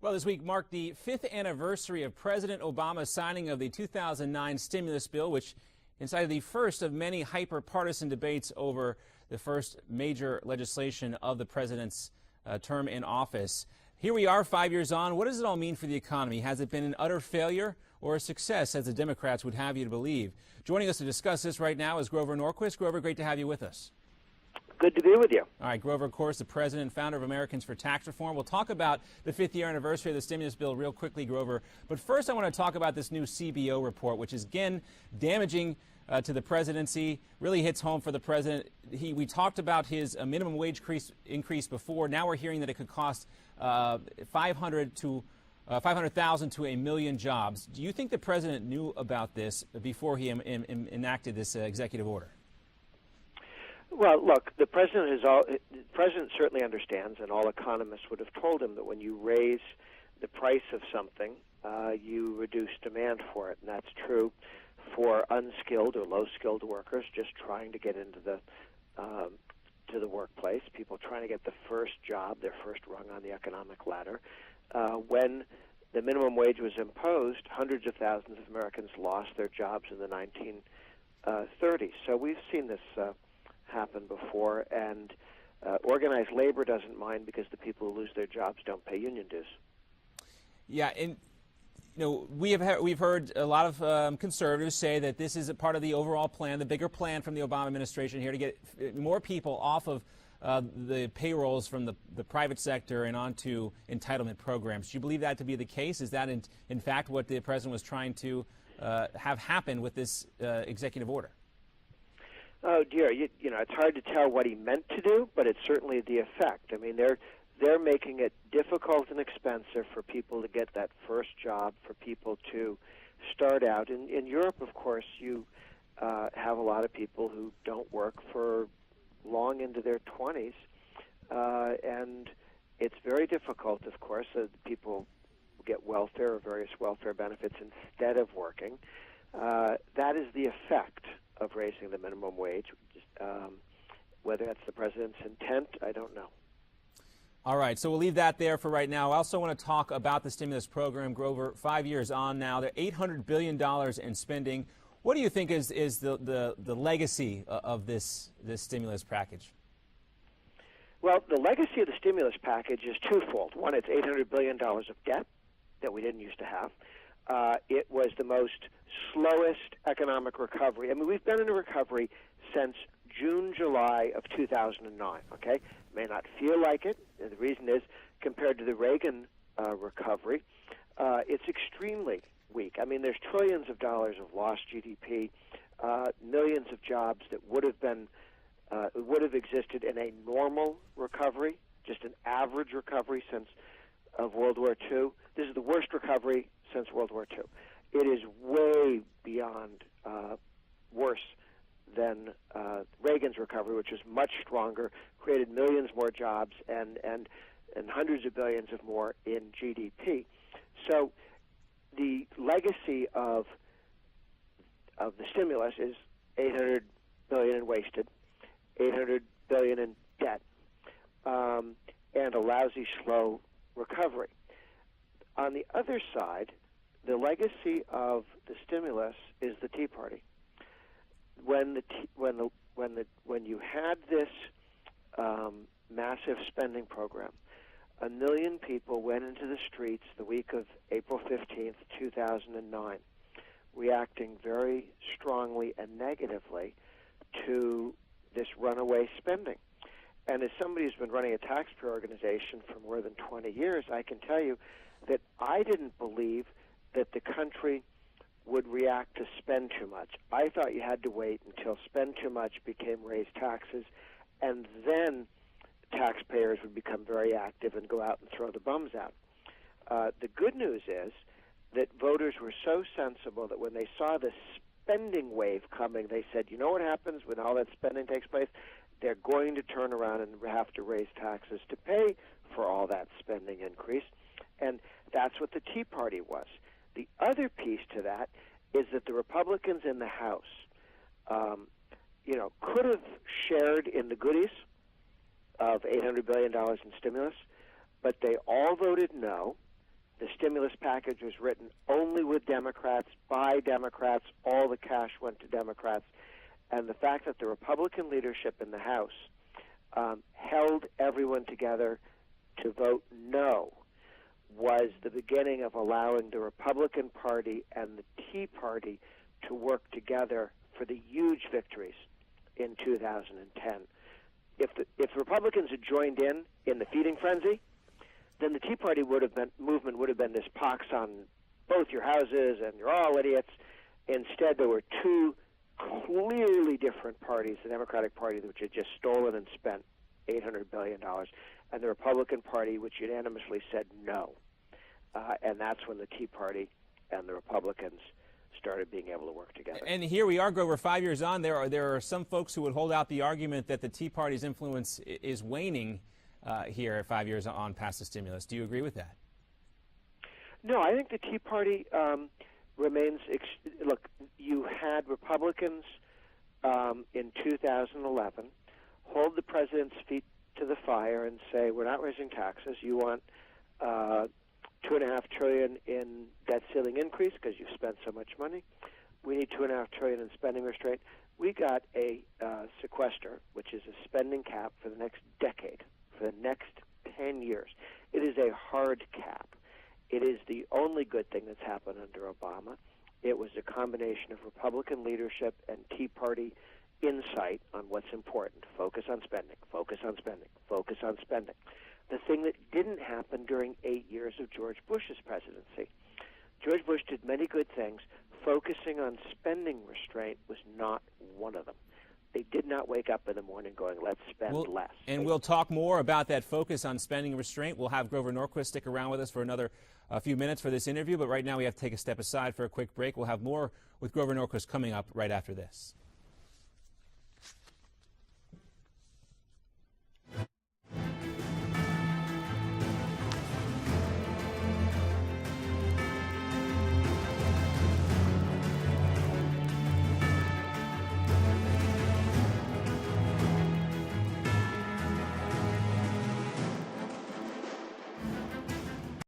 Well, this week marked the 5th anniversary of President Obama's signing of the 2009 stimulus bill, which incited the first of many hyper-partisan debates over the first major legislation of the president's term in office. Here we are 5 years on. What does it all mean for the economy? Has it been an utter failure or a success, as the Democrats would have you to believe? Joining us to discuss this right now is Grover Norquist. Grover, great to have you with us. Good to be with you. All right, Grover, of course, the president and founder of Americans for Tax Reform. We'll talk about the 5th year anniversary of the stimulus bill real quickly, Grover. But first, I want to talk about this new CBO report, which is, again, damaging to the presidency, really hits home for the president. We talked about his minimum wage increase before. Now we're hearing that it could cost 500,000 to 1 million jobs. Do you think the president knew about this before he enacted this executive order? Well, look, the president certainly understands, and all economists would have told him that when you raise the price of something, you reduce demand for it, and that's true for unskilled or low-skilled workers just trying to get into the workplace, people trying to get the first job, their first rung on the economic ladder. When the minimum wage was imposed, hundreds of thousands of Americans lost their jobs in the 1930s. So we've seen this happen before, and organized labor doesn't mind because the people who lose their jobs don't pay union dues. Yeah, and we've heard a lot of conservatives say that this is a part of the overall plan, the bigger plan from the Obama administration here to get more people off of the payrolls from the private sector and onto entitlement programs. Do you believe that to be the case? Is that in fact what the president was trying to have happen with this executive order? Oh dear, it's hard to tell what he meant to do, but it's certainly the effect. I mean, they're making it difficult and expensive for people to get that first job, for people to start out. In Europe, of course, you have a lot of people who don't work for long into their 20s, and it's very difficult, of course, that people get welfare or various welfare benefits instead of working. That is the effect of raising the minimum wage. Whether that's the president's intent, I don't know. All right, so we'll leave that there for right now. I also want to talk about the stimulus program, Grover. 5 years on now, they're $800 billion in spending. What do you think is the legacy of this stimulus package? Well, the legacy of the stimulus package is twofold. One, it's $800 billion of debt that we didn't used to have. It was the most slowest economic recovery. I mean, we've been in a recovery since June, July of 2009, okay? May not feel like it. And the reason is, compared to the Reagan recovery, it's extremely weak. I mean, there's trillions of dollars of lost GDP, millions of jobs that would have existed in a normal recovery, just an average recovery since of World War II. This is the worst recovery since World War II. It is way beyond worse than Reagan's recovery, which was much stronger, created millions more jobs and hundreds of billions of more in GDP. So the legacy of the stimulus is $800 billion in wasted, $800 billion in debt, and a lousy, slow recovery. On the other side, the legacy of the stimulus is the Tea Party. When you had this massive spending program, 1 million people went into the streets the week of April 15th, 2009, reacting very strongly and negatively to this runaway spending. And as somebody who's been running a taxpayer organization for more than 20 years, I can tell you that I didn't believe that the country would react to spend too much. I thought you had to wait until spend too much became raise taxes, and then taxpayers would become very active and go out and throw the bums out. The good news is that voters were so sensible that when they saw the spending wave coming, they said, you know what happens when all that spending takes place? They're going to turn around and have to raise taxes to pay for all that spending increase. And that's what the Tea Party was. The other piece to that is that the Republicans in the House, could have shared in the goodies of $800 billion in stimulus, but they all voted no. The stimulus package was written only with Democrats, by Democrats. All the cash went to Democrats. And the fact that the Republican leadership in the House held everyone together to vote no was the beginning of allowing the Republican Party and the Tea Party to work together for the huge victories in 2010. If Republicans had joined in the feeding frenzy, then the Tea Party movement would have been this pox on both your houses and you're all idiots. Instead, there were two clearly different parties: the Democratic Party, which had just stolen and spent $800 billion, and the Republican Party, which unanimously said no. And that's when the Tea Party and the Republicans started being able to work together. And here we are, Grover, 5 years on. There are some folks who would hold out the argument that the Tea Party's influence is waning here 5 years on past the stimulus. Do you agree with that? No, I think the Tea Party remains. Look, you had Republicans in 2011 hold the president's feet to the fire and say, we're not raising taxes. You want $2.5 trillion in debt ceiling increase because you've spent so much money. We need $2.5 trillion in spending restraint. We got a sequester, which is a spending cap for the next decade, for the next 10 years. It is a hard cap. It is the only good thing that's happened under Obama. It was a combination of Republican leadership and Tea Party insight on what's important. Focus on spending, focus on spending, focus on spending. The thing that didn't happen during 8 years of George Bush's presidency. George Bush did many good things. Focusing on spending restraint was not one of them. They did not wake up in the morning going, let's spend less. And we'll talk more about that focus on spending restraint. We'll have Grover Norquist stick around with us for another few minutes for this interview, but right now we have to take a step aside for a quick break. We'll have more with Grover Norquist coming up right after this.